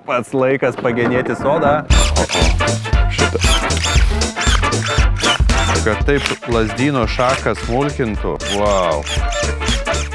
Pats laikas pagenėti sodą. Šitą. Kad taip lazdyno šaką smulkintų. Wow.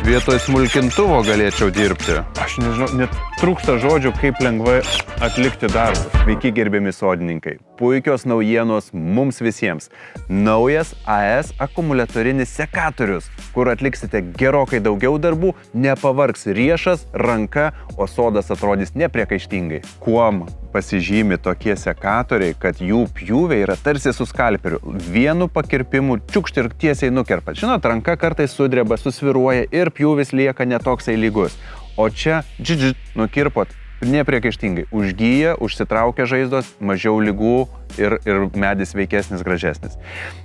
Vietoj smulkintuvo galėčiau dirbti. Aš nežinau, net trūksta žodžių, kaip lengvai atlikti darbus. Sveiki, gerbiami sodininkai. Puikios naujienos mums visiems. Naujas AS akumuliatorinis sekatorius, kur atliksite gerokai daugiau darbų, nepavargs riešas, ranka, o sodas atrodys nepriekaištingai. Kuom pasižymi tokie sekatoriai, kad jų pjūviai yra tarsi su skalperiu. Vienu pakirpimu čiukšt ir tiesiai nukerpat. Žinot, ranka kartais sudreba, susviruoja ir pjūvis lieka netoksai lygus. O čia nukirpot nepriekaištingai. Užgyja, užsitraukia žaizdos, mažiau ligų ir medis sveikesnis, gražesnis.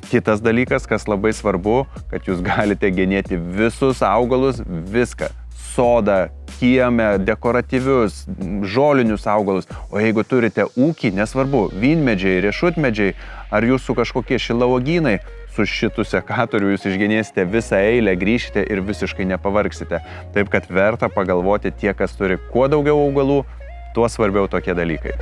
Kitas dalykas, kas labai svarbu, kad jūs galite genėti visus augalus, viską. Sodą, kiemę, dekoratyvius, žolinius augalus. O jeigu turite ūkį, nesvarbu, vynmedžiai, riešutmedžiai ar jūsų kažkokie šilauogynai, su šitu sekatoriu jūs išgenėsite visą eilę, grįšite ir visiškai nepavargsite. Taip, kad verta pagalvoti tie, kas turi kuo daugiau augalų, tuo svarbiau tokie dalykai.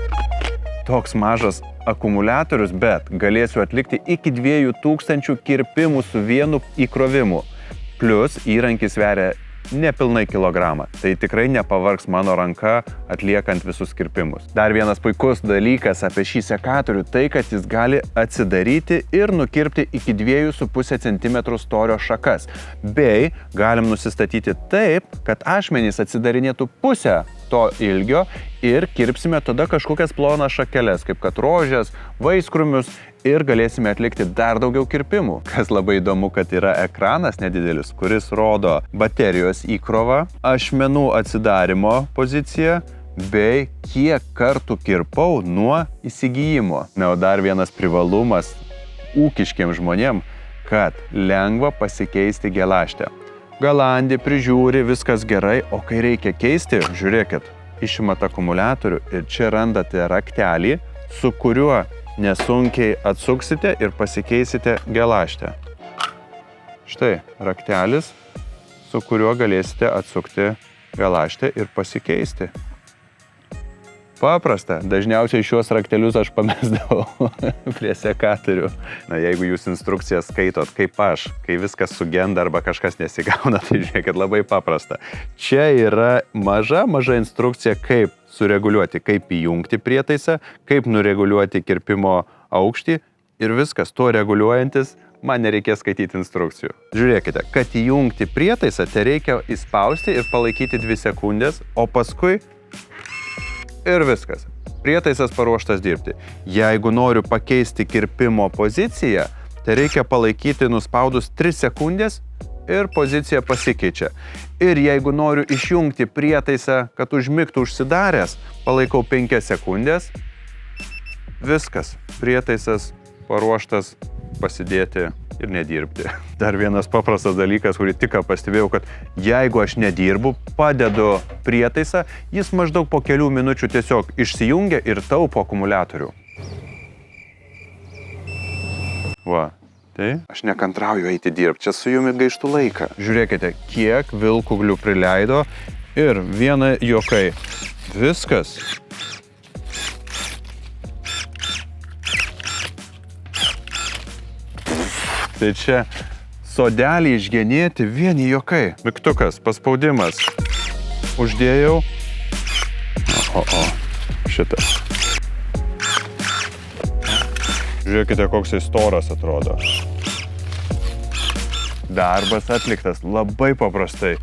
Toks mažas akumuliatorius, bet galėsiu atlikti iki 2000 kirpimų su vienu įkrovimu. Plius įrankis sveria nepilnai kilogramą. Tai tikrai nepavargs mano ranka atliekant visus kirpimus. Dar vienas puikus dalykas apie šį sekatorių, tai kad jis gali atsidaryti ir nukirpti iki 2,5 cm storio šakas. Bei galim nusistatyti taip, kad ašmenys atsidarinėtų pusę to ilgio ir kirpsime tada kažkokias plonas šakeles, kaip kad rožės, vaiskrūmius ir galėsime atlikti dar daugiau kirpimų. Kas labai įdomu, kad yra ekranas nedidelis, kuris rodo baterijos įkrovą, ašmenų atsidarimo poziciją bei kiek kartų kirpau nuo įsigijimo. Na, o dar vienas privalumas ūkiškiem žmonėm, kad lengva pasikeisti gelaštę. Galandį, prižiūri, viskas gerai, o kai reikia keisti, žiūrėkit, išimat akumuliatorių ir čia randate raktelį, su kuriuo nesunkiai atsuksite ir pasikeisite gelaštę. Štai raktelis, su kuriuo galėsite atsukti gelaštę ir pasikeisti. Paprasta. Dažniausiai šiuos raktelius aš pamesdavau prie sekatorių. Na, jeigu jūs instrukcijas skaitot kaip aš, kai viskas sugenda arba kažkas nesigauna, tai žiūrėkit, labai paprasta. Čia yra maža instrukcija, kaip sureguliuoti, kaip įjungti prietaisą, kaip nureguliuoti kirpimo aukštį ir viskas. Tuo reguliuojantis man nereikės skaityti instrukcijų. Žiūrėkite, kad įjungti prietaisą, tai reikia įspausti ir palaikyti 2 sekundės, o paskui ir viskas. Prietaisas paruoštas dirbti. Jeigu noriu pakeisti kirpimo poziciją, tai reikia palaikyti nuspaudus 3 sekundės ir pozicija pasikeičia. Ir jeigu noriu išjungti prietaisą, kad užmigtų užsidaręs, palaikau 5 sekundės. Viskas. Prietaisas paruoštas pasidėti ir nedirbti. Dar vienas paprastas dalykas, kurį tik pastebėjau, kad jeigu aš nedirbu, padedu prietaisą, jis maždaug po kelių minučių tiesiog išsijungia ir taupo akumuliatorių. Va, tai aš nekantrauju eiti dirbti, čia su jumi gaištų laiką. Žiūrėkite, kiek vilkūglių prileido ir viena juokai. Viskas. Tai čia sodelį išgenėti vieni juokai. Mygtukas, paspaudimas. Uždėjau. Šitą. Žiūrėkite, koks jis storas atrodo. Darbas atliktas labai paprastai.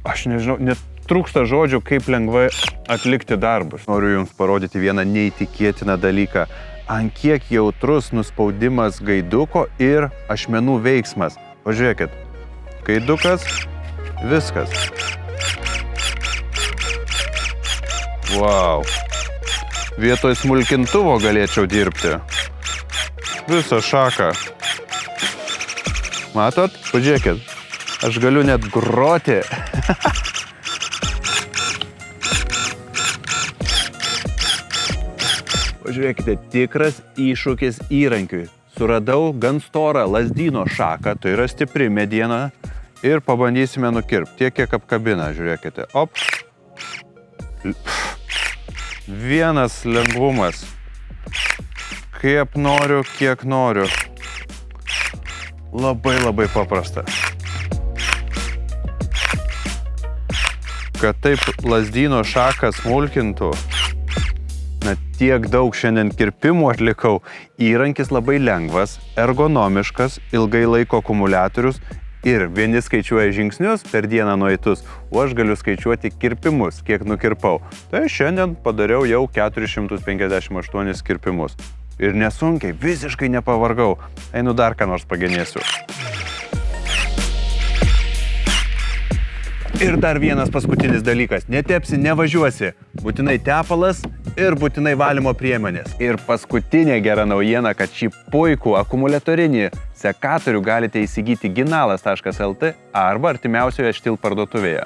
Aš nežinau, net trūksta žodžių, kaip lengvai atlikti darbus. Noriu jums parodyti vieną neįtikėtiną dalyką. Ant kiek jautrus nuspaudimas gaiduko ir ašmenų veiksmas. Pažiūrėkit, gaidukas, viskas. Wow. Vietoj smulkintuvo galėčiau dirbti. Visą šaką. Matot? Pažiūrėkit, aš galiu net groti. Pažiūrėkite, tikras iššūkis įrankiui. Suradau gan storą lazdyno šaką, tai yra stipri mediena, ir pabandysime nukirpti tiek, kiek apkabina, žiūrėkite. Op. Vienas lengvumas. Kaip noriu, kiek noriu. Labai paprasta. Kad taip lazdyno šaką smulkintų, tiek daug šiandien kirpimų atlikau, įrankis labai lengvas, ergonomiškas, ilgai laiko akumuliatorius ir vieni skaičiuoja žingsnius per dieną nueitus, o aš galiu skaičiuoti kirpimus, kiek nukirpau. Tai šiandien padariau jau 458 kirpimus. Ir nesunkiai, visiškai nepavargau. Einu dar ką nors pagenėsiu. Ir dar vienas paskutinis dalykas. Netepsi, nevažiuosi. Būtinai tepalas ir būtinai valymo priemonės. Ir paskutinė gera naujiena, kad šį puikų akumuliatorinį sekatorių galite įsigyti ginalas.lt arba artimiausioje Stihl parduotuvėje.